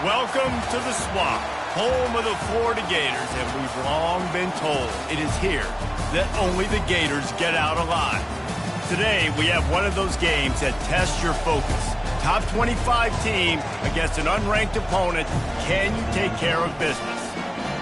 Welcome to the Swamp, home of the Florida Gators, and we've long been told it is here that only the Gators get out alive. Today, we have one of those games that tests your focus. Top 25 team against an unranked opponent. Can you take care of business?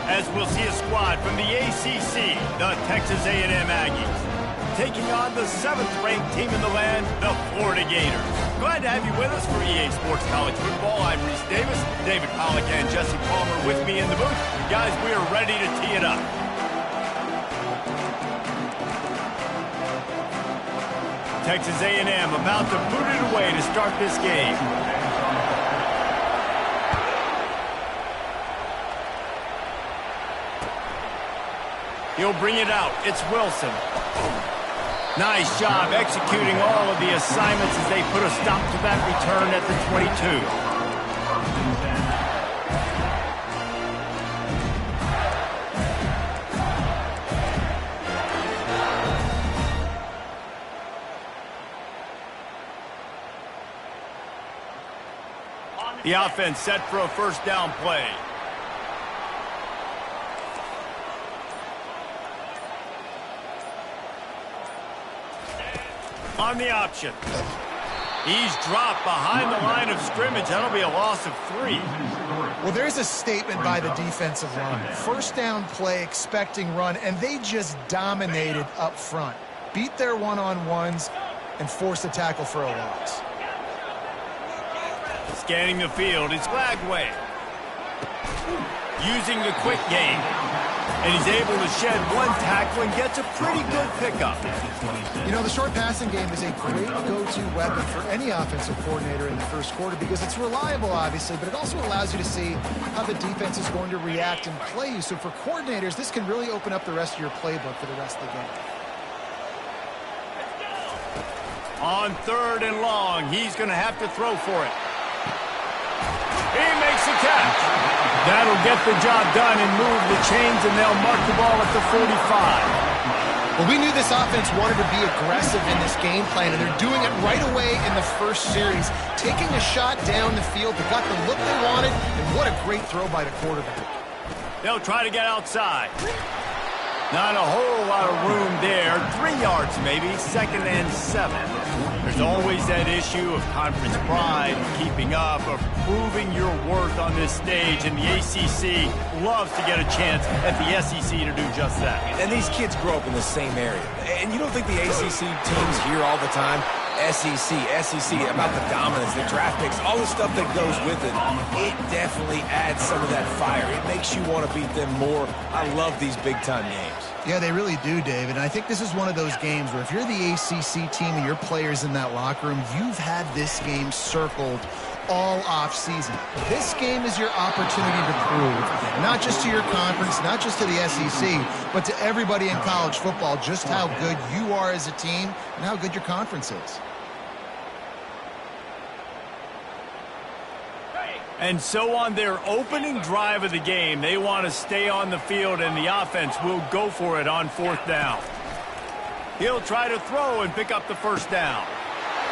As we'll see a squad from the ACC, the Texas A&M Aggies, taking on the 7th-ranked team in the land, the Florida Gators. Glad to have you with us for EA Sports College Football. I'm Reese Davis, David Pollack and Jesse Palmer with me in the booth. Guys, we are ready to tee it up. Texas A&M about to boot it away to start this game. He'll bring it out. It's Wilson. Nice job executing all of the assignments as they put a stop to that return at the 22. The offense set for a first down play. On the option. He's dropped behind the line of scrimmage. That'll be a loss of 3. Well, there's a statement by the defensive line. First down play, expecting run, and they just dominated up front. Beat their one-on-ones and forced a tackle for a loss. Scanning the field, it's Glagway. Using the quick game. And he's able to shed one tackle and gets a pretty good pickup. You know, the short passing game is a great go-to weapon for any offensive coordinator in the first quarter because it's reliable, obviously, but it also allows you to see how the defense is going to react and play you. So for coordinators, this can really open up the rest of your playbook for the rest of the game. On 3rd and long, he's going to have to throw for it. He makes the catch. That'll get the job done and move the chains, and they'll mark the ball at the 45. Well, we knew this offense wanted to be aggressive in this game plan, and they're doing it right away in the first series. Taking a shot down the field, they got the look they wanted, and what a great throw by the quarterback. They'll try to get outside. Not a whole lot of room there. 3 yards maybe, 2nd and 7. There's always that issue of conference pride, keeping up, of proving your worth on this stage, and the ACC loves to get a chance at the SEC to do just that. And these kids grow up in the same area. And you don't think the ACC teams hear all the time, SEC, about the dominance, the draft picks, all the stuff that goes with it. It definitely adds some of that fire. It makes you want to beat them more. I love these big-time games. Yeah, they really do, David. And I think this is one of those games where if you're the ACC team and your players in that locker room, you've had this game circled all off-season. This game is your opportunity to prove, not just to your conference, not just to the SEC, but to everybody in college football, just how good you are as a team and how good your conference is. And so on their opening drive of the game, they want to stay on the field, and the offense will go for it on 4th down. He'll try to throw and pick up the first down.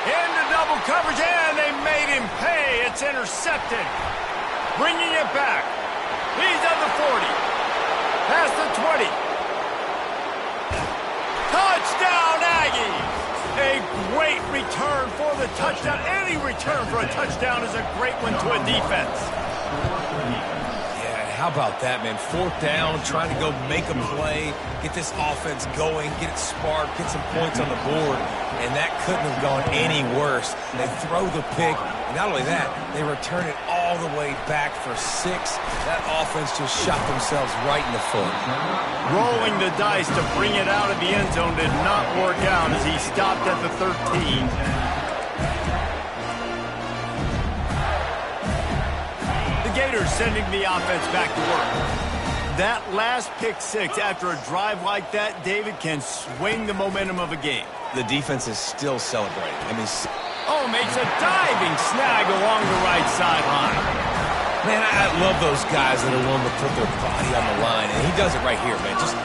Into double coverage, and they made him pay. It's intercepted. Bringing it back. He's at the 40. Past the 20. Touchdown, Aggies! A great return for the touchdown. Any return for a touchdown is a great one to a defense. Yeah, how about that, man? 4th down, trying to go make a play, get this offense going, get it sparked, get some points on the board, and that couldn't have gone any worse. They throw the pick, and not only that, they return it all the way back for 6. That offense just shot themselves right in the foot. Rolling the dice to bring it out of the end zone did not work out as he stopped at the 13. The Gators sending the offense back to work. That last pick 6 after a drive like that, David, can swing the momentum of a game. The defense is still celebrating. I mean, makes a diving snag along the right sideline. Man, I love those guys that are willing to put their body on the line, and he does it right here, man. Just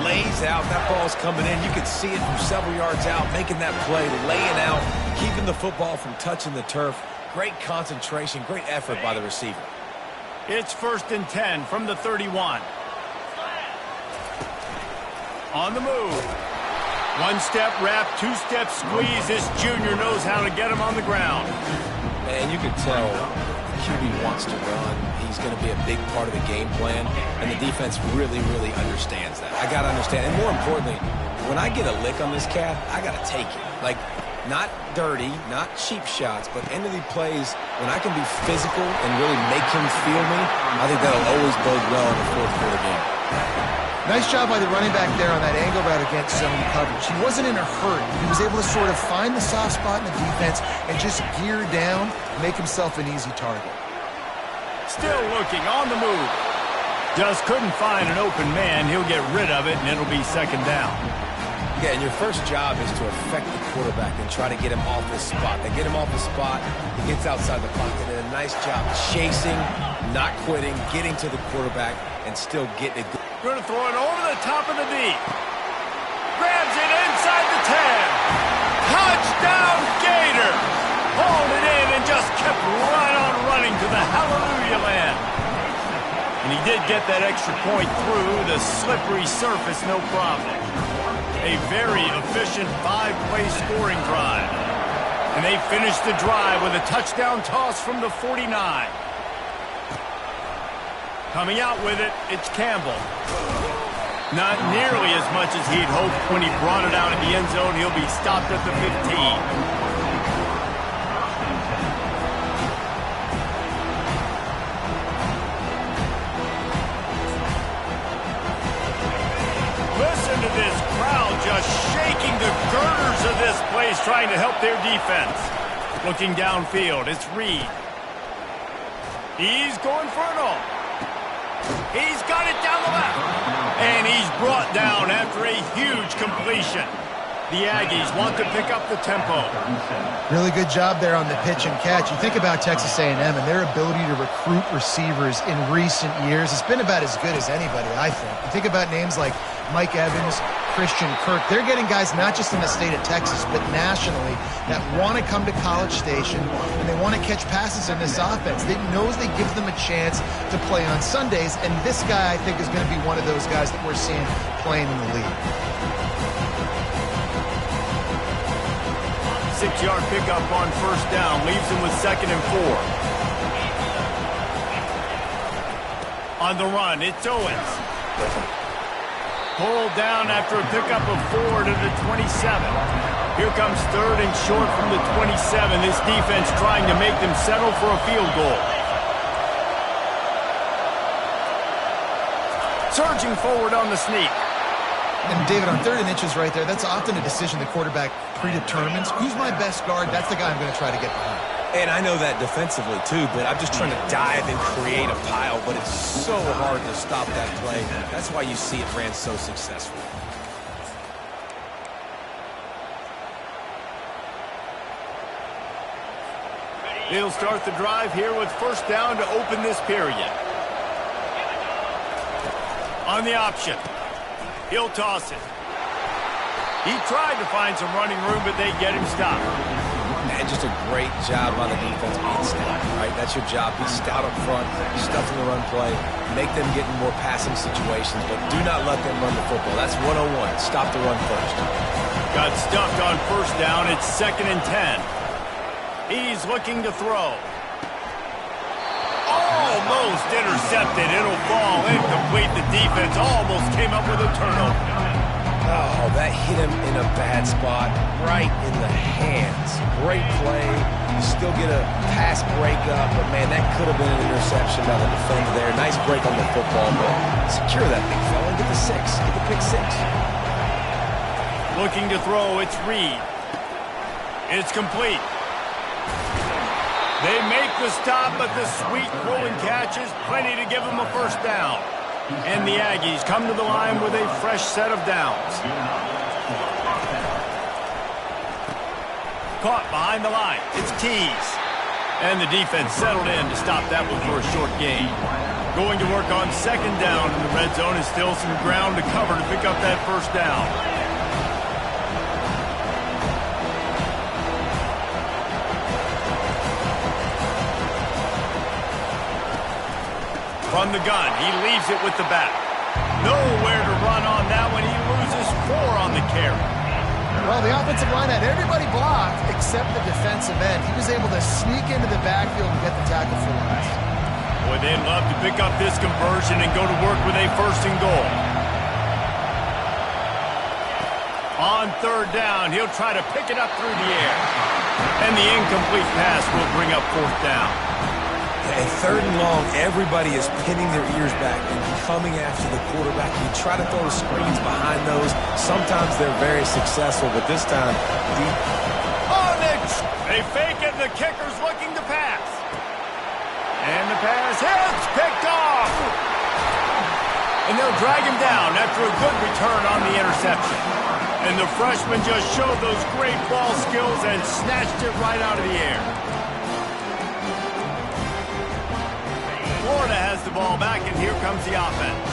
lays out. That ball's coming in. You can see it from several yards out, making that play, laying out, keeping the football from touching the turf. Great concentration, great effort by the receiver. It's 1st and 10 from the 31. On the move. One-step wrap, two-step squeeze. This junior knows how to get him on the ground. Man, you can tell the QB wants to run. He's going to be a big part of the game plan, and the defense really, really understands that. I got to understand, and more importantly, when I get a lick on this cat, I got to take it. Like, not dirty, not cheap shots, but end of the plays, when I can be physical and really make him feel me, I think that'll always bode well in the fourth quarter game. Nice job by the running back there on that angle route against zone coverage. He wasn't in a hurry. He was able to sort of find the soft spot in the defense and just gear down, make himself an easy target. Still looking on the move. Just couldn't find an open man. He'll get rid of it, and it'll be 2nd down. Yeah, and your first job is to affect the quarterback and try to get him off his spot. They get him off his spot, he gets outside the pocket, and a nice job chasing, not quitting, getting to the quarterback, and still getting it good. Going to throw it over the top of the knee. Grabs it inside the 10. Touchdown, Gator! Hauled it in and just kept right on running to the hallelujah land. And he did get that extra point through the slippery surface, no problem. A very efficient 5-play scoring drive. And they finished the drive with a touchdown toss from the 49. Coming out with it, it's Campbell. Not nearly as much as he'd hoped when he brought it out in the end zone. He'll be stopped at the 15. Listen to this crowd just shaking the girders of this place, trying to help their defense. Looking downfield, it's Reed. He's going for it all. He's got it down the left. And he's brought down after a huge completion. The Aggies want to pick up the tempo. Really good job there on the pitch and catch. You think about Texas A&M and their ability to recruit receivers in recent years. It's been about as good as anybody, I think. You think about names like Mike Evans, Christian Kirk. They're getting guys not just in the state of Texas, but nationally that want to come to College Station and they want to catch passes in this offense. They knows they give them a chance to play on Sundays, and this guy, I think, is going to be one of those guys that we're seeing playing in the league. 6-yard pickup on 1st down leaves him with 2nd and 4. On the run, it's Owens. Pulled down after a pickup of 4 to the 27. Here comes 3rd and short from the 27. This defense trying to make them settle for a field goal. Surging forward on the sneak. And David, on 3rd and inches right there, that's often a decision the quarterback predetermines. Who's my best guard? That's the guy I'm going to try to get behind. And I know that defensively, too, but I'm just trying to dive and create a pile, but it's so hard to stop that play. That's why you see it ran so successful. He'll start the drive here with 1st down to open this period. On the option. He'll toss it. He tried to find some running room, but they get him stopped. Man, just a great job on the defense being stout, right? That's your job. Be stout up front, stuff in the run play, make them get in more passing situations, but do not let them run the football. That's 101. Stop the run first. Got stuffed on 1st down. It's 2nd and 10. He's looking to throw. Almost intercepted. It'll fall incomplete. The defense almost came up with a turnover. Oh, that hit him in a bad spot, right in the hands. Great play. You still get a pass breakup, but man, that could have been an interception by the defender there. Nice break on the football, but secure that big fella. Get the 6. Get the pick 6. Looking to throw, it's Reed. It's complete. They make the stop, but the sweet rolling catch is plenty to give them a 1st down. And the Aggies come to the line with a fresh set of downs. Caught behind the line. It's Tease. And the defense settled in to stop that one for a short gain. Going to work on 2nd down in the red zone is still some ground to cover to pick up that 1st down. From the gun, he leaves it with the back. Nowhere to run on that one. He loses 4 on the carry. Well, the offensive line had everybody blocked except the defensive end. He was able to sneak into the backfield and get the tackle for loss. Boy, they'd love to pick up this conversion and go to work with a 1st and goal. On 3rd down, he'll try to pick it up through the air. And the incomplete pass will bring up 4th down. And 3rd and long, everybody is pinning their ears back and coming after the quarterback. You try to throw screens behind those. Sometimes they're very successful, but this time, deep. Oh, they fake it, and the kicker's looking to pass. And the pass hits, picked off. And they'll drag him down after a good return on the interception. And the freshman just showed those great ball skills and snatched it right out of the air. Florida has the ball back, and here comes the offense.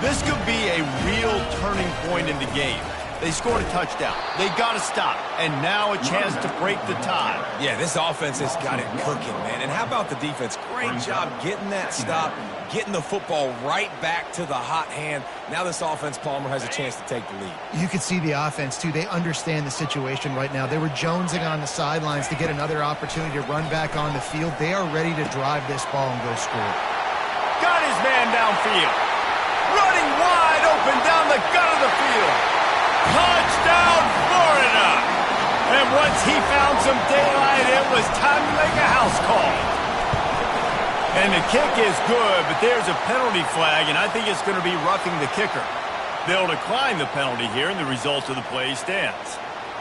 This could be a real turning point in the game. They scored a touchdown. They got to stop. And now a chance to break the tie. Yeah, this offense has got it cooking, man. And how about the defense? Great job getting that stop, getting the football right back to the hot hand. Now this offense, Palmer, has a chance to take the lead. You can see the offense, too. They understand the situation right now. They were jonesing on the sidelines to get another opportunity to run back on the field. They are ready to drive this ball and go score. Got his man downfield. Running wide open down the gut of the field. Touchdown, Florida! And once he found some daylight, it was time to make a house call. And the kick is good, but there's a penalty flag, and I think it's going to be roughing the kicker. They'll decline the penalty here, and the result of the play stands.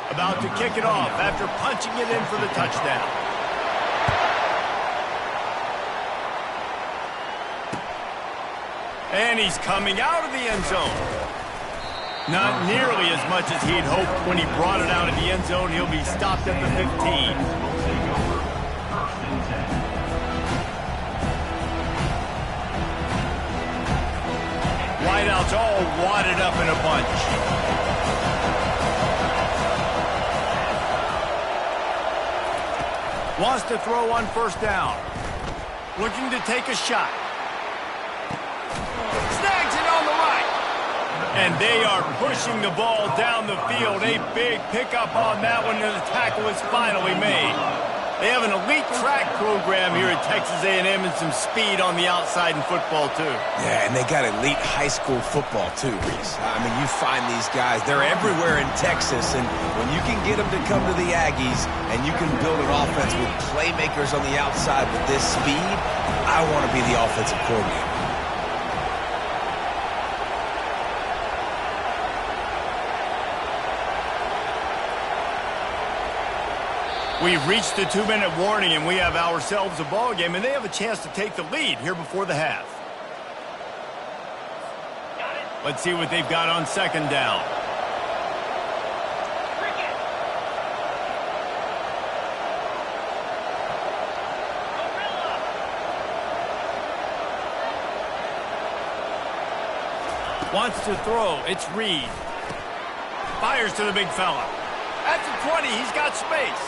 About to kick it off after punching it in for the touchdown. And he's coming out of the end zone. Not nearly as much as he'd hoped when he brought it out of the end zone. He'll be stopped at the 15. Wideouts all wadded up in a bunch. Wants to throw on 1st down. Looking to take a shot. Snags it on the right. And they are pushing the ball down the field. A big pickup on that one, and the tackle is finally made. They have an elite track program here at Texas A&M and some speed on the outside in football, too. Yeah, and they got elite high school football, too, Reese. I mean, you find these guys, they're everywhere in Texas, and when you can get them to come to the Aggies and you can build an offense with playmakers on the outside with this speed, I want to be the offensive coordinator. We've reached the 2-minute warning, and we have ourselves a ball game, and they have a chance to take the lead here before the half. Let's see what they've got on 2nd down. Wants to throw. It's Reed. Fires to the big fella. At the 20, he's got space.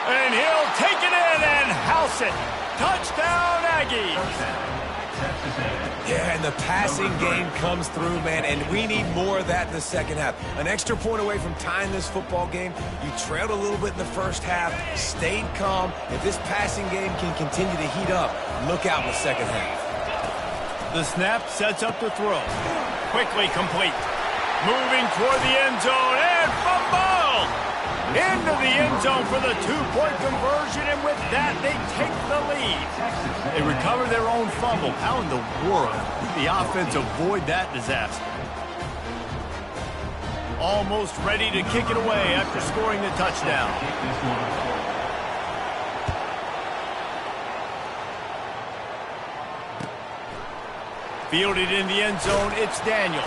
And he'll take it in and house it. Touchdown, Aggies. Yeah, and the passing game comes through, man, and we need more of that in the 2nd half. An extra point away from tying this football game. You trailed a little bit in the 1st half, stayed calm. If this passing game can continue to heat up, look out in the 2nd half. The snap sets up the throw. Quickly complete. Moving toward the end zone, and fumble! Into the end zone for the 2-point conversion, and with that, they take the lead. They recover their own fumble. How in the world did the offense avoid that disaster? Almost ready to kick it away after scoring the touchdown. Fielded in the end zone, it's Daniels.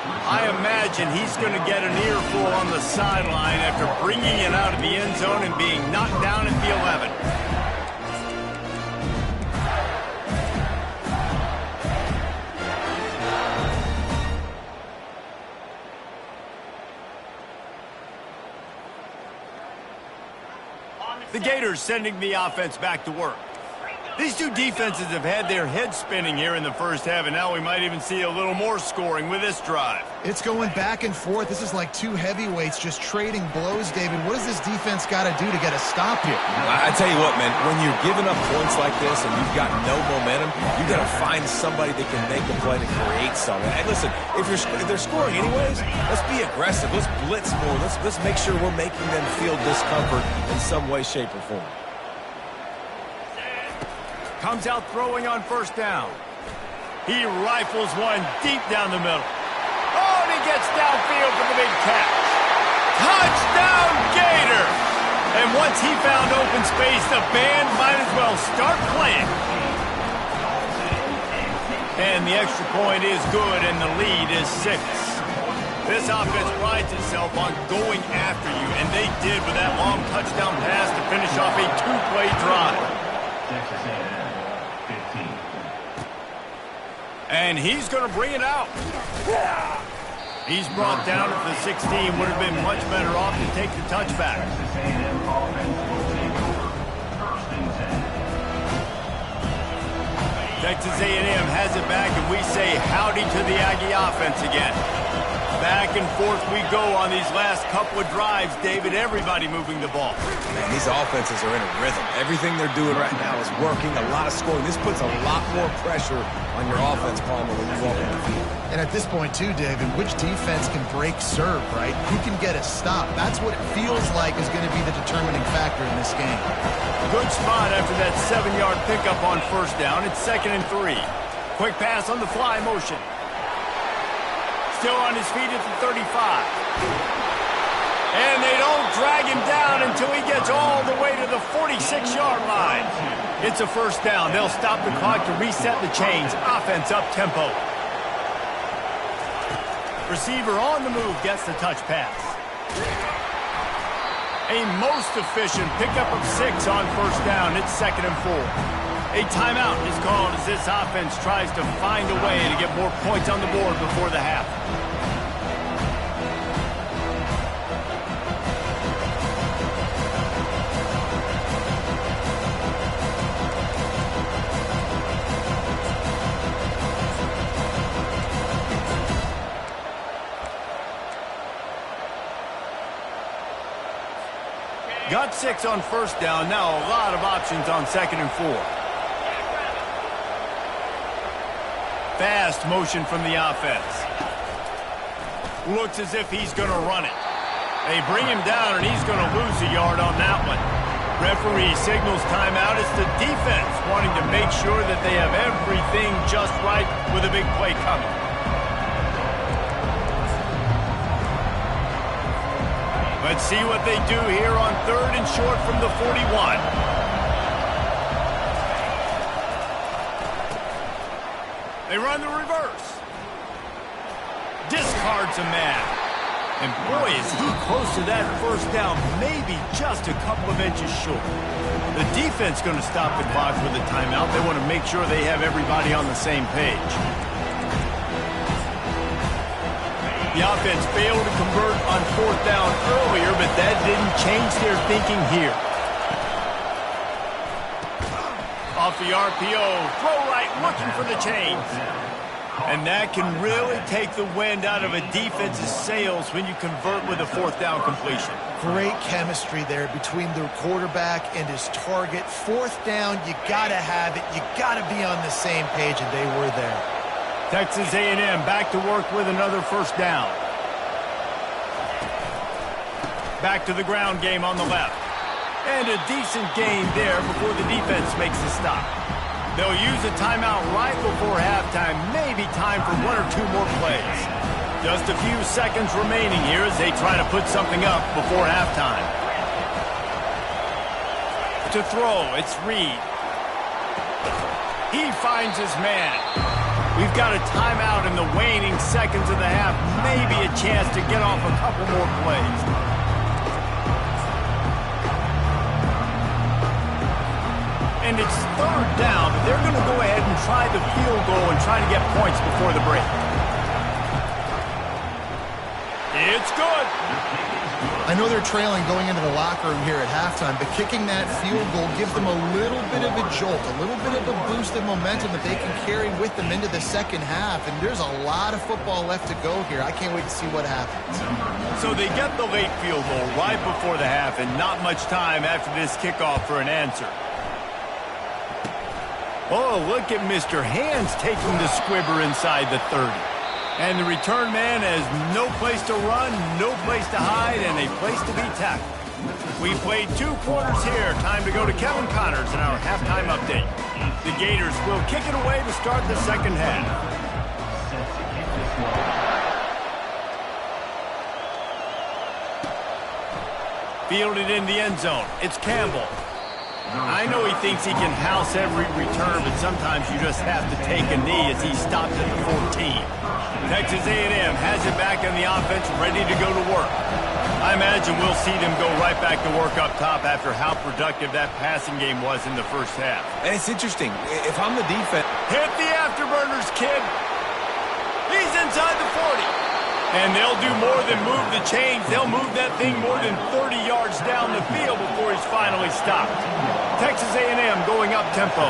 I imagine he's going to get an earful on the sideline after bringing it out of the end zone and being knocked down at the 11. The Gators sending the offense back to work. These two defenses have had their heads spinning here in the first half, and now we might even see a little more scoring with this drive. It's going back and forth. This is like two heavyweights just trading blows, David. What does this defense got to do to get a stop here? I tell you what, man, when you're giving up points like this and you've got no momentum, you got to find somebody that can make a play to create something. And listen, if they're scoring anyways, let's be aggressive. Let's blitz more. Let's make sure we're making them feel discomfort in some way, shape, or form. Comes out throwing on first down. He rifles one deep down the middle. Oh, and he gets downfield for the big catch. Touchdown, Gator! And once he found open space, the band might as well start playing. And the extra point is good, and the lead is 6. This offense prides itself on going after you, and they did with that long touchdown pass to finish off a 2-play drive. And he's going to bring it out. He's brought down at the 16. Would have been much better off to take the touchback. Texas A&M has it back, and we say howdy to the Aggie offense again. Back and forth we go on these last couple of drives, David. Everybody moving the ball. Man, these offenses are in a rhythm. Everything they're doing right now is working. A lot of scoring. This puts a lot more pressure on your offense, Palmer, when you walk on the field. And at this point, too, David, which defense can break serve, right? Who can get a stop? That's what it feels like is going to be the determining factor in this game. Good spot after that 7-yard pickup on first down. It's 2nd and 3. Quick pass on the fly motion. Still on his feet at the 35. And they don't drag him down until he gets all the way to the 46-yard line. It's a first down. They'll stop the clock to reset the chains. Offense up tempo. Receiver on the move gets the touch pass. A most efficient pickup of 6 on first down. It's 2nd and 4. A timeout is called as this offense tries to find a way to get more points on the board before the half. Got 6 on first down. Now a lot of options on 2nd and 4. Fast motion from the offense. Looks as if he's going to run it. They bring him down, and he's going to lose a yard on that one. Referee signals timeout. It's the defense wanting to make sure that they have everything just right with a big play coming. Let's see what they do here on 3rd and short from the 41. They run the reverse. Discards a man. And boy, is he close to that first down, maybe just a couple of inches short. The defense going to stop the clock with a timeout. They want to make sure they have everybody on the same page. The offense failed to convert on 4th down earlier, but that didn't change their thinking here. Off the RPO, throw right, looking for the chains. And that can really take the wind out of a defense's sails when you convert with a 4th down completion. Great chemistry there between the quarterback and his target. 4th down, you got to have it. You got to be on the same page, and they were there. Texas A&M back to work with another first down. Back to the ground game on the left. And a decent gain there before the defense makes the stop. They'll use a timeout right before halftime. Maybe time for 1 or 2 more plays. Just a few seconds remaining here as they try to put something up before halftime. To throw, it's Reed. He finds his man. We've got a timeout in the waning seconds of the half. Maybe a chance to get off a couple more plays. And it's 3rd down, but they're going to go ahead and try the field goal and try to get points before the break. It's good. I know they're trailing going into the locker room here at halftime, but kicking that field goal gives them a little bit of a jolt, a little bit of a boost of momentum that they can carry with them into the second half. And there's a lot of football left to go here. I can't wait to see what happens. So they get the late field goal right before the half and not much time after this kickoff for an answer. Oh, look at Mr. Hands taking the squibber inside the 30. And the return man has no place to run, no place to hide, and a place to be tackled. We played 2 quarters here. Time to go to Kevin Connors in our halftime update. The Gators will kick it away to start the second half. Fielded in the end zone. It's Campbell. I know he thinks he can house every return, but sometimes you just have to take a knee as he stopped at the 14. Texas A&M has it back on the offense, ready to go to work. I imagine we'll see them go right back to work up top after how productive that passing game was in the first half. And it's interesting. If I'm the defense... Hit the afterburners, kid. He's inside the 40. And they'll do more than move the chains. They'll move that thing more than 30 yards down the field before he's finally stopped. Texas A&M going up tempo.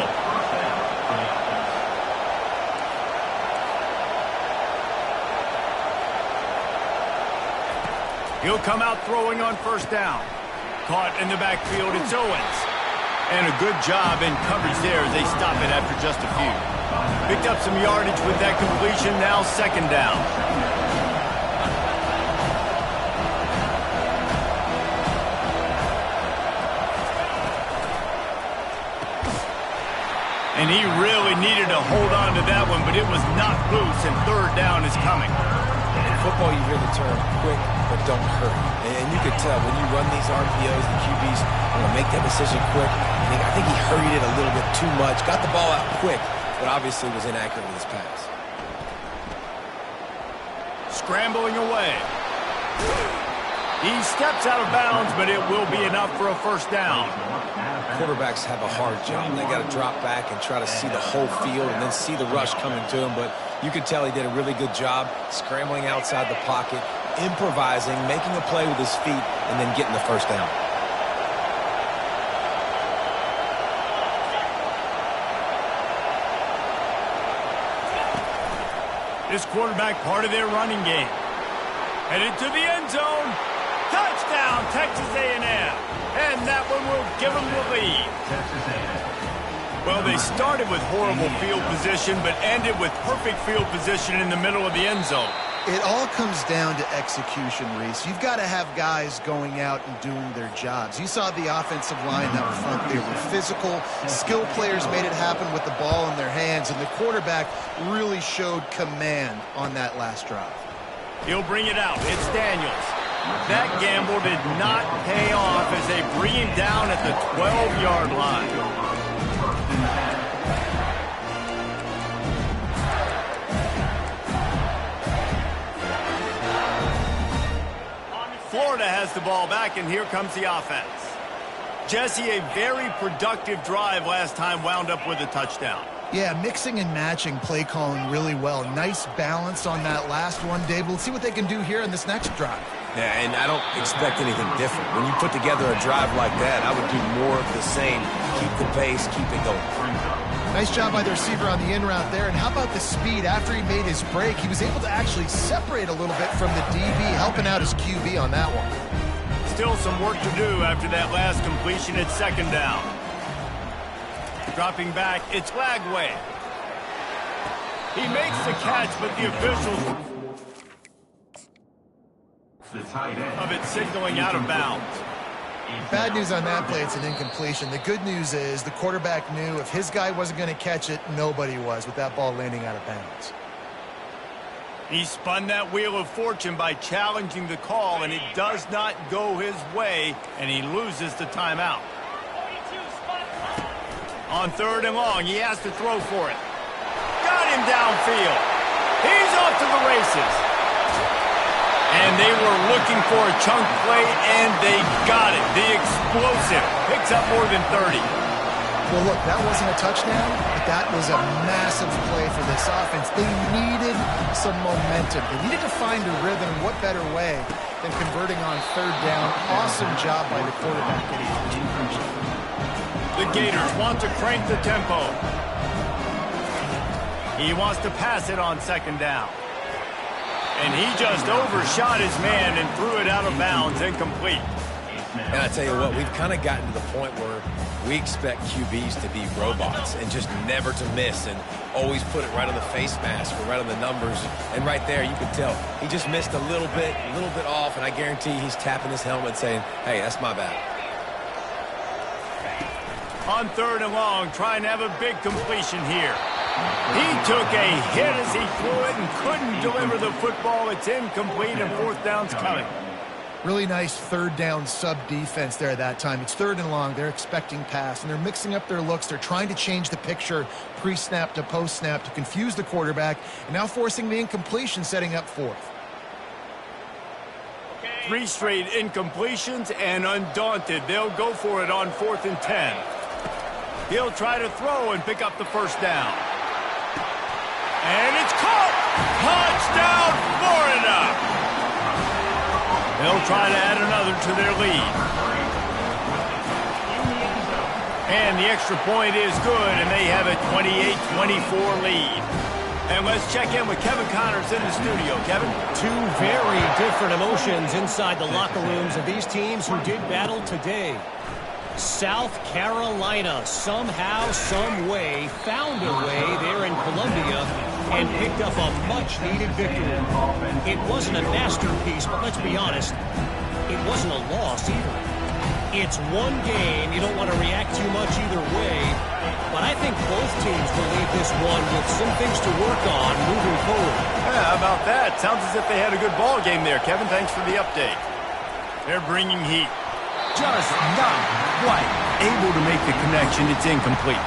He'll come out throwing on first down. Caught in the backfield, it's Owens. And a good job in coverage there as they stop it after just a few. Picked up some yardage with that completion, now second down. And he really needed to hold on to that one, but it was not loose, and third down is coming. In football, you hear the term quick, but don't hurry. And you can tell when you run these RPOs, the QBs want to make that decision quick. I think he hurried it a little bit too much, got the ball out quick, but obviously was inaccurate with his pass. Scrambling away. He steps out of bounds, but it will be enough for a first down. Quarterbacks have a hard job. They got to drop back and try to see the whole field and then see the rush coming to him. But you can tell he did a really good job scrambling outside the pocket, improvising, making a play with his feet, and then getting the first down. This quarterback part of their running game. Headed to the end zone. Touchdown, Texas A&M. And that one will give them the lead. Well, they started with horrible field position, but ended with perfect field position in the middle of the end zone. It all comes down to execution, Reese. You've got to have guys going out and doing their jobs. You saw the offensive line out front. They were physical. Skill players made it happen with the ball in their hands, and the quarterback really showed command on that last drive. He'll bring it out. It's Daniels. That gamble did not pay off as they bring him down at the 12-yard line. Florida has the ball back, and here comes the offense. Jesse, a very productive drive last time, wound up with a touchdown. Yeah, mixing and matching play calling really well. Nice balance on that last one, Dave. We'll see what they can do here in this next drive. Yeah, and I don't expect anything different. When you put together a drive like that, I would do more of the same. Keep the pace, keep it going. Nice job by the receiver on the in route there. And how about the speed after he made his break? He was able to actually separate a little bit from the DB, helping out his QB on that one. Still some work to do after that last completion at second down. Dropping back, it's Lagway. He makes the catch, but the officials of it signaling out of bounds. Bad news on that play, it's an incompletion. The good news is the quarterback knew if his guy wasn't going to catch it, nobody was with that ball landing out of bounds. He spun that wheel of fortune by challenging the call, and it does not go his way, and he loses the timeout. On third and long, he has to throw for it. Got him downfield. He's off to the races. And they were looking for a chunk play, and they got it. The explosive picks up more than 30. Well, look, that wasn't a touchdown, but that was a massive play for this offense. They needed some momentum. They needed to find a rhythm. What better way than converting on third down. Awesome job by the quarterback getting out to the Gators want to crank the tempo. He wants to pass it on second down. And he just overshot his man and threw it out of bounds, incomplete. And I tell you what, we've kind of gotten to the point where we expect QBs to be robots and just never to miss and always put it right on the face mask or right on the numbers. And right there, you can tell he just missed a little bit off, and I guarantee he's tapping his helmet saying, hey, that's my bad. On third and long, trying to have a big completion here. He took a hit as he threw it and couldn't deliver the football. It's incomplete, and fourth down's coming. Really nice third down sub-defense there that time. It's third and long. They're expecting pass, and they're mixing up their looks. They're trying to change the picture pre-snap to post-snap to confuse the quarterback, and now forcing the incompletion, setting up fourth. 3 straight incompletions, and undaunted, they'll go for it on 4th and 10. He'll try to throw and pick up the first down. And it's caught! Touchdown, Florida! They'll try to add another to their lead. And the extra point is good, and they have a 28-24 lead. And let's check in with Kevin Connors in the studio. Kevin? Two very different emotions inside the locker rooms of these teams who did battle today. South Carolina somehow, some way, found a way there in Columbia and picked up a much-needed victory. It wasn't a masterpiece, but let's be honest, it wasn't a loss either. It's one game. You don't want to react too much either way, but I think both teams will leave this one with some things to work on moving forward. Yeah, how about that? Sounds as if they had a good ball game there. Kevin, thanks for the update. They're bringing heat. Just not quite able to make the connection. It's incomplete.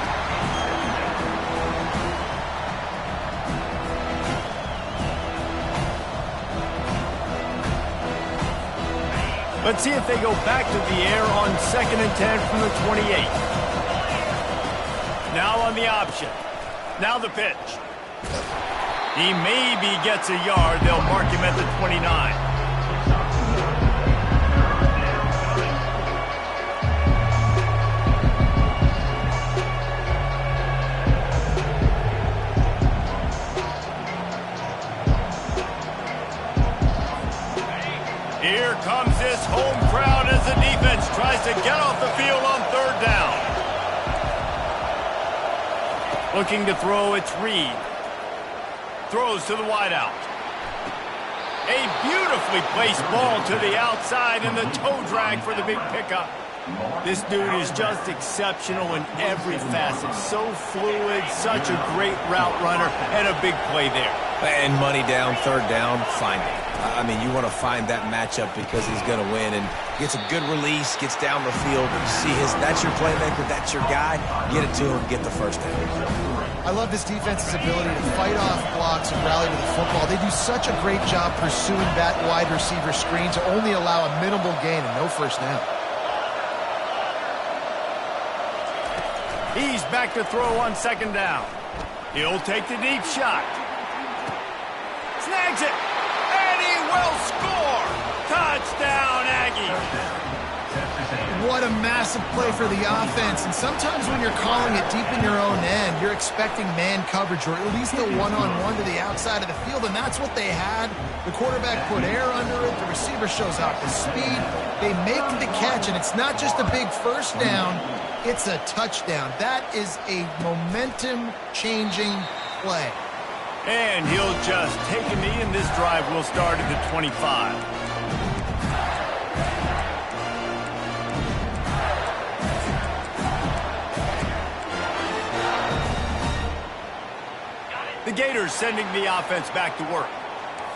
Let's see if they go back to the air on 2nd and 10 from the 28. Now on the option. Now the pitch. He maybe gets a yard. They'll mark him at the 29. Here comes this home crowd as the defense tries to get off the field on third down. Looking to throw, it's Reed. Throws to the wideout. A beautifully placed ball to the outside and the toe drag for the big pickup. This dude is just exceptional in every facet. So fluid, such a great route runner, and a big play there. And money down, third down, find it. I mean, you want to find that matchup because he's going to win and gets a good release, gets down the field. You see that's your playmaker, that's your guy. Get it to him, get the first down. I love this defense's ability to fight off blocks and rally to the football. They do such a great job pursuing that wide receiver screen to only allow a minimal gain and no first down. He's back to throw on 2nd down. He'll take the deep shot. Snags it. And he will score. Touchdown, Aggies. What a massive play for the offense. And sometimes when you're calling it deep in your own end, you're expecting man coverage or at least a one-on-one to the outside of the field, and that's what they had. The quarterback put air under it. The receiver shows off the speed. They make the catch, and it's not just a big first down. It's a touchdown. That is a momentum-changing play. And he'll just take a knee, and this drive will start at the 25. The Gators sending the offense back to work.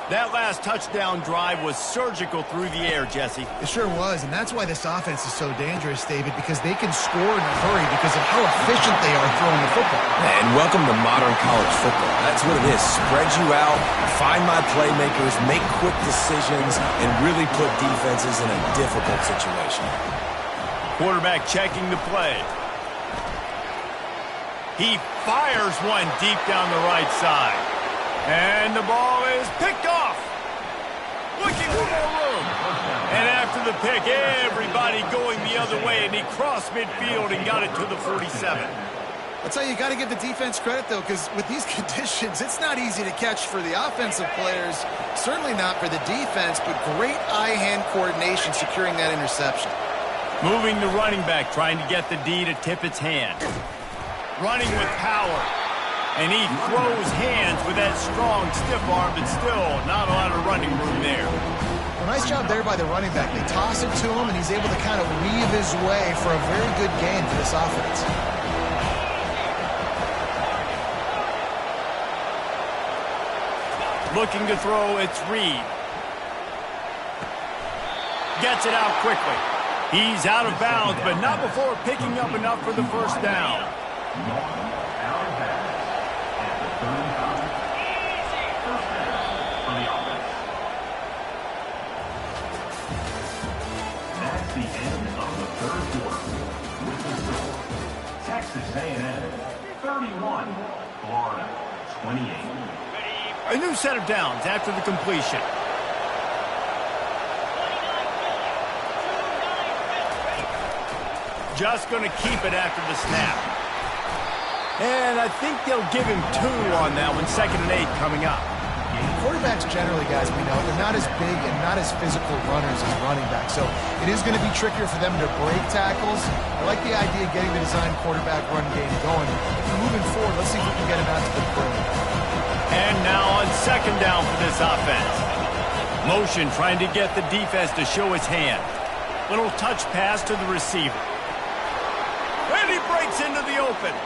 That last touchdown drive was surgical through the air, Jesse. It sure was, and that's why this offense is so dangerous, David, because they can score in a hurry because of how efficient they are throwing the football. And welcome to modern college football. That's what it is. Spread you out, find my playmakers, make quick decisions, and really put defenses in a difficult situation. Quarterback checking the play. He fires one deep down the right side. And the ball is picked off. Looking for more room. after the pick, everybody going the other way, and he crossed midfield and got it to the 47. I'll tell you, you got to give the defense credit, though, because with these conditions, it's not easy to catch for the offensive players, certainly not for the defense, but great eye-hand coordination securing that interception. Moving the running back, trying to get the D to tip its hand. Running with power. And he throws hands with that strong, stiff arm, but still not a lot of running room there. Well, nice job there by the running back. They toss it to him, and he's able to kind of weave his way for a very good gain for this offense. Looking to throw, it's Reed. Gets it out quickly. He's out of bounds, but not before picking up enough for the first down. That's the end of the third quarter. With the score, Texas A&M 31, Florida 28. A new set of downs after the completion. Just going to keep it after the snap. And I think they'll give him 2 on that one. 2nd and 8 coming up. Quarterbacks generally, guys, we know, they're not as big and not as physical runners as running backs. So it is going to be trickier for them to break tackles. I like the idea of getting the design quarterback run game going. Moving forward, let's see if we can get him out to the perimeter. And now on 2nd down for this offense. Motion trying to get the defense to show his hand. Little touch pass to the receiver. And he breaks into the open.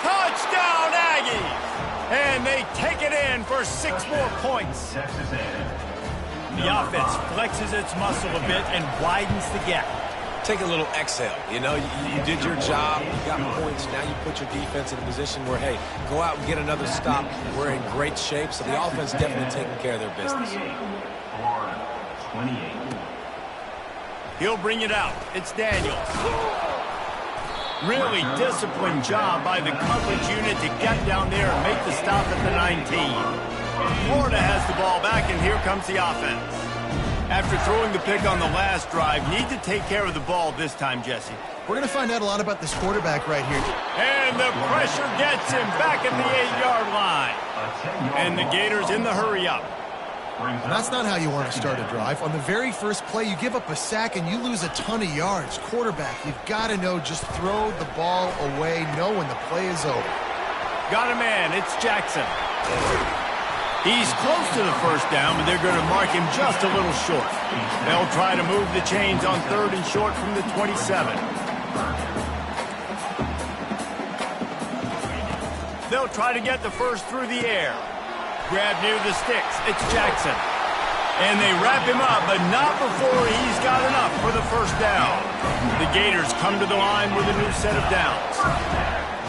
Touchdown, Aggies! And they take it in for 6 more points. Texas A&M. The offense flexes its muscle a bit and widens the gap. Take a little exhale. You know, you did your job. You got points. Now you put your defense in a position where, hey, go out and get another stop. We're in great shape, so the offense definitely taking care of their business. 38, Florida 28. He'll bring it out. It's Daniels. Really disciplined job by the coverage unit to get down there and make the stop at the 19. Florida has the ball back, and here comes the offense. After throwing the pick on the last drive, need to take care of the ball this time, Jesse. We're going to find out a lot about this quarterback right here. And the pressure gets him back at the 8-yard line. And the Gators in the hurry-up. And that's not how you want to start a drive. On the very first play, you give up a sack and you lose a ton of yards. Quarterback, you've got to know, just throw the ball away, know when the play is over. Got a man, it's Jackson. He's close to the first down, but they're going to mark him just a little short. They'll try to move the chains on 3rd and short from the 27. They'll try to get the first through the air. Grab near the sticks. It's Jackson. And they wrap him up, but not before he's got enough for the first down. The Gators come to the line with a new set of downs.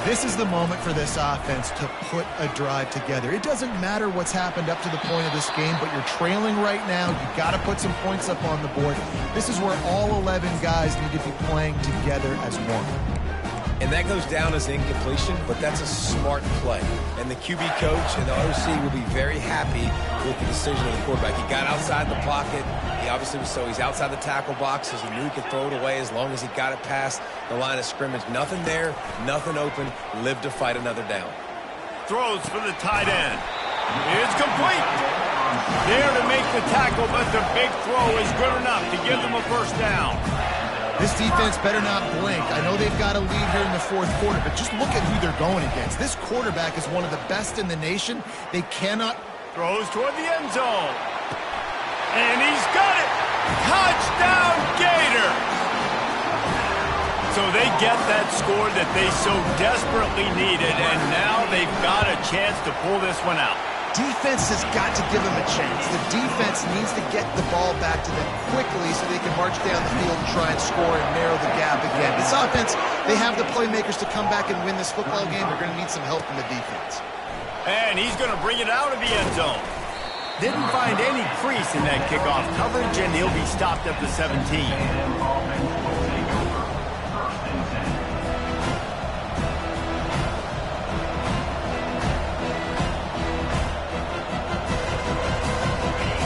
This is the moment for this offense to put a drive together. It doesn't matter what's happened up to the point of this game, but you're trailing right now. You've got to put some points up on the board. This is where all 11 guys need to be playing together as one. And that goes down as incompletion, but that's a smart play. And the QB coach and the OC will be very happy with the decision of the quarterback. He got outside the pocket. He obviously was he's outside the tackle box, as he knew he could throw it away as long as he got it past the line of scrimmage. Nothing there, nothing open. Lived to fight another down. Throws for the tight end. It's complete. There to make the tackle, but the big throw is good enough to give them a first down. This defense better not blink. I know they've got a lead here in the 4th quarter, but just look at who they're going against. This quarterback is one of the best in the nation. They cannot... Throws toward the end zone. And he's got it. Touchdown, Gator. So they get that score that they so desperately needed, and now they've got a chance to pull this one out. Defense has got to give them a chance. The defense needs to get the ball back to them quickly so they can march down the field and try and score and narrow the gap again. This offense, they have the playmakers to come back and win this football game. They're going to need some help from the defense. And he's going to bring it out of the end zone. Didn't find any crease in that kickoff coverage, and he'll be stopped at the 17.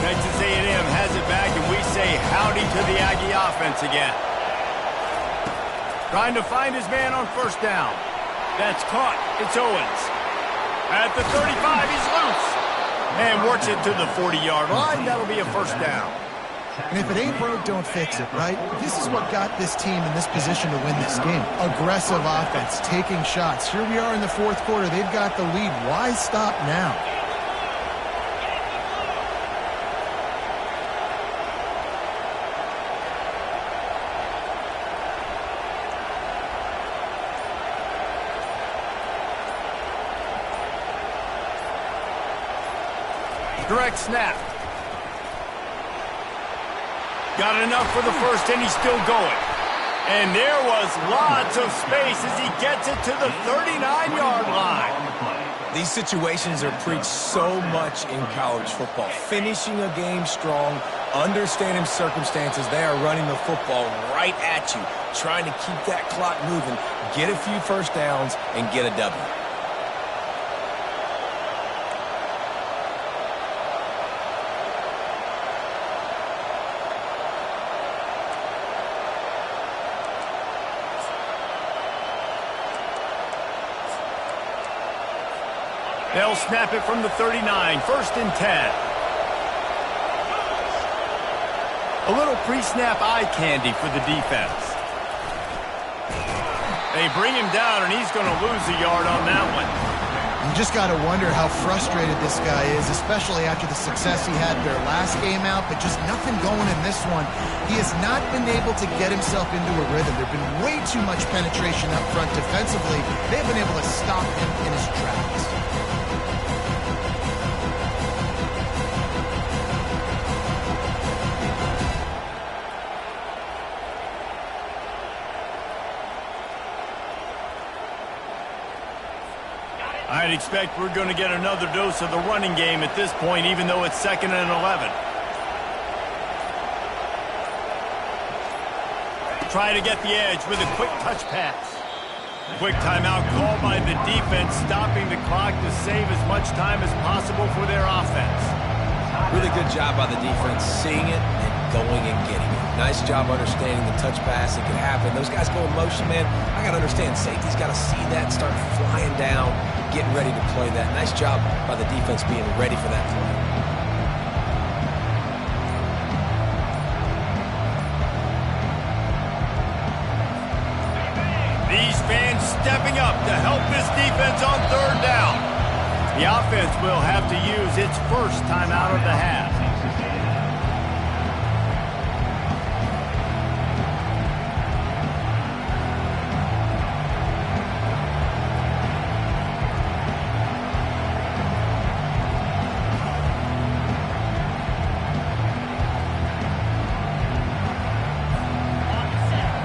Texas A&M has it back, and we say howdy to the Aggie offense again. Trying to find his man on first down. That's caught. It's Owens. At the 35, he's loose. And works it to the 40-yard line. That'll be a first down. And if it ain't broke, don't fix it, right? This is what got this team in this position to win this game. Aggressive offense, taking shots. Here we are in the fourth quarter. They've got the lead. Why stop now? Direct snap. Got enough for the first, and he's still going. And there was lots of space as he gets it to the 39-yard line. These situations are preached so much in college football. Finishing a game strong, understanding circumstances. They are running the football right at you, trying to keep that clock moving, get a few first downs, and get a W. They'll snap it from the 39, first and 10. A little pre-snap eye candy for the defense. They bring him down, and he's going to lose a yard on that one. You just got to wonder how frustrated this guy is, especially after the success he had their last game out, but just nothing going in this one. He has not been able to get himself into a rhythm. There's been way too much penetration up front defensively. They've been able to stop him in his tracks. I'd expect we're going to get another dose of the running game at this point, even though it's 2nd and 11. Try to get the edge with a quick touch pass. Quick timeout called by the defense, stopping the clock to save as much time as possible for their offense. Really good job by the defense, seeing it and going and getting it. Nice job understanding the touch pass that can happen. Those guys go in motion, man. I got to understand, safety's got to see that, start flying down, getting ready to play that. Nice job by the defense being ready for that play. These fans stepping up to help this defense on third down. The offense will have to use its first timeout of the half.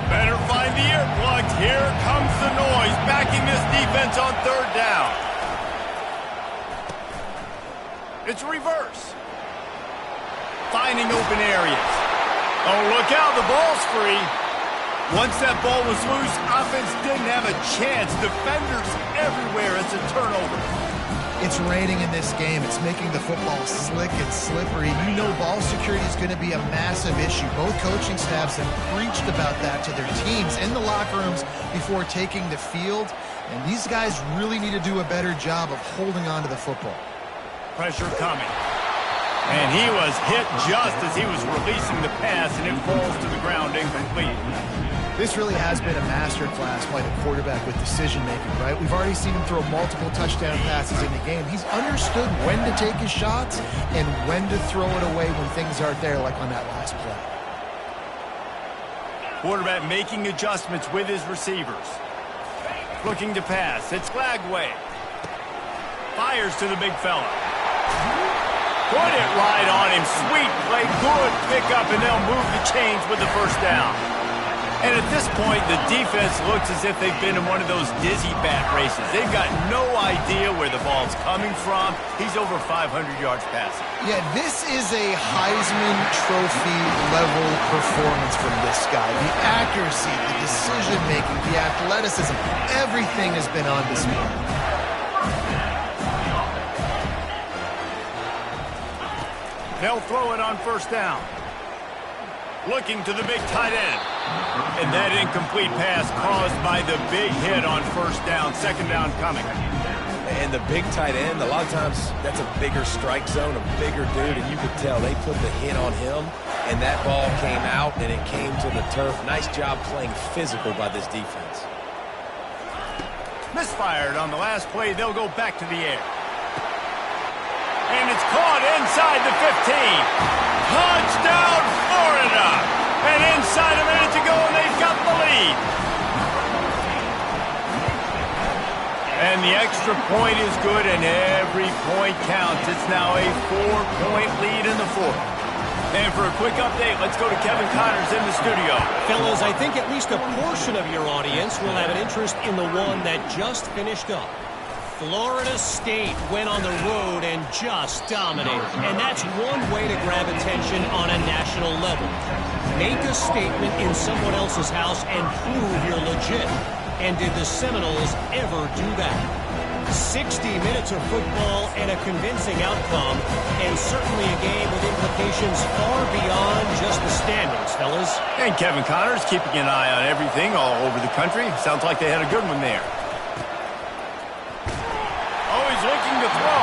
Better find the earplugs. Here comes the noise, backing this defense on third down. It's reverse. Finding open areas. Oh, look out, the ball's free. Once that ball was loose, offense didn't have a chance. Defenders everywhere. It's a turnover. It's raining in this game. It's making the football slick and slippery. You know ball security is going to be a massive issue. Both coaching staffs have preached about that to their teams in the locker rooms before taking the field. And these guys really need to do a better job of holding on to the football. Pressure coming. And he was hit just as he was releasing the pass, and it falls to the ground incomplete. This really has been a masterclass by the quarterback with decision-making, right? We've already seen him throw multiple touchdown passes in the game. He's understood when to take his shots and when to throw it away when things aren't there, like on that last play. Quarterback making adjustments with his receivers. Looking to pass. It's Flagway. Fires to the big fella. Put it right on him. Sweet play. Good pickup, and they'll move the chains with the first down. And at this point, the defense looks as if they've been in one of those dizzy bat races. They've got no idea where the ball's coming from. He's over 500 yards passing. Yeah, this is a Heisman Trophy level performance from this guy. The accuracy, the decision-making, the athleticism, everything has been on display. They'll throw it on first down. Looking to the big tight end. And that incomplete pass caused by the big hit on first down. Second down coming. And the big tight end, a lot of times that's a bigger strike zone, a bigger dude, and you could tell they put the hit on him, and that ball came out, and it came to the turf. Nice job playing physical by this defense. Misfired on the last play. They'll go back to the air. And it's caught inside the 15. Touchdown, Florida! And inside a minute to go, and they've got the lead. And the extra point is good, and every point counts. It's now a 4-point lead in the fourth. And for a quick update, let's go to Kevin Connors in the studio. Fellas, I think at least a portion of your audience will have an interest in the one that just finished up. Florida State went on the road and just dominated. And that's one way to grab attention on a national level. Make a statement in someone else's house and prove you're legit. And did the Seminoles ever do that? 60 minutes of football and a convincing outcome, and certainly a game with implications far beyond just the standings, fellas. And Kevin Connors keeping an eye on everything all over the country. Sounds like they had a good one there. Oh, he's looking to throw.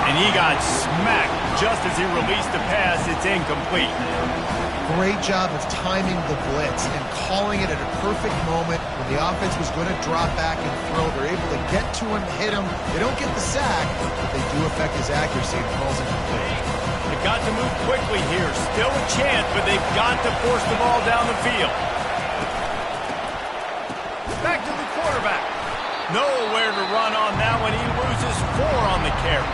And he got smacked just as he released the pass. It's incomplete. Great job of timing the blitz and calling it at a perfect moment when the offense was going to drop back and throw. They're able to get to him, hit him. They don't get the sack, but they do affect his accuracy and falls incomplete. They've got to move quickly here. Still a chance, but they've got to force the ball down the field. Back to the quarterback. Nowhere to run on that one. He loses 4 on the carry.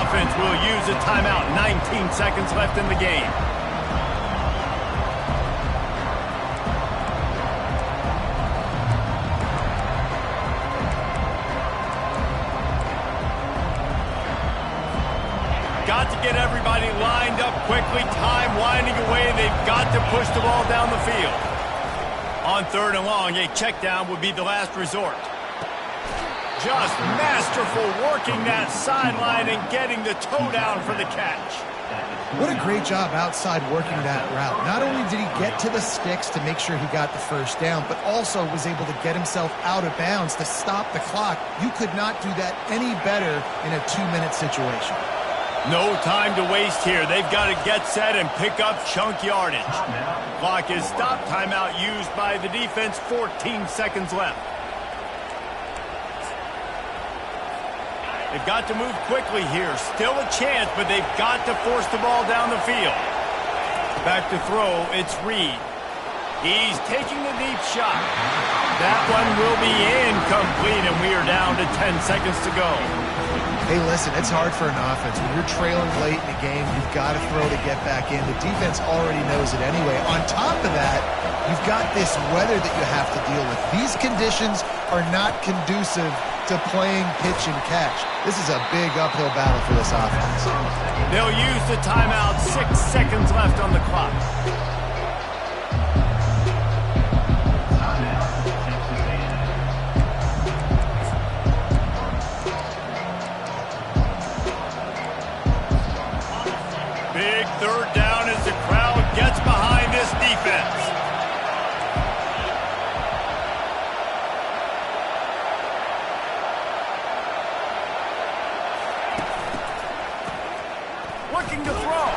Offense will use a timeout. 19 seconds left in the game. Got to get everybody lined up quickly. Time winding away. They've got to push the ball down the field. On 3rd and long, a check down would be the last resort. Just masterful working that sideline and getting the toe down for the catch. What a great job outside working that route. Not only did he get to the sticks to make sure he got the first down, but also was able to get himself out of bounds to stop the clock. You could not do that any better in a 2-minute situation. No time to waste here. They've got to get set and pick up chunk yardage. Clock is stopped. Timeout used by the defense. 14 seconds left. They've got to move quickly here. Still a chance, but they've got to force the ball down the field. Back to throw. It's Reed. He's taking the deep shot. That one will be incomplete, and we are down to 10 seconds to go. Hey, listen, it's hard for an offense. When you're trailing late in the game, you've got to throw to get back in. The defense already knows it anyway. On top of that, you've got this weather that you have to deal with. These conditions are not conducive to playing pitch and catch. This is a big uphill battle for this offense. They'll use the timeout. 6 seconds left on the clock. Big 3rd down as the crowd gets behind this defense. Looking to throw.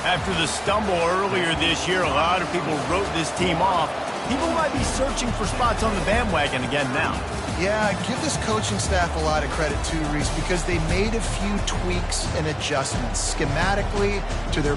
After the stumble earlier this year, a lot of people wrote this team off. People might be searching for spots on the bandwagon again now. Yeah, give this coaching staff a lot of credit too, Reese, because they made a few tweaks and adjustments schematically to their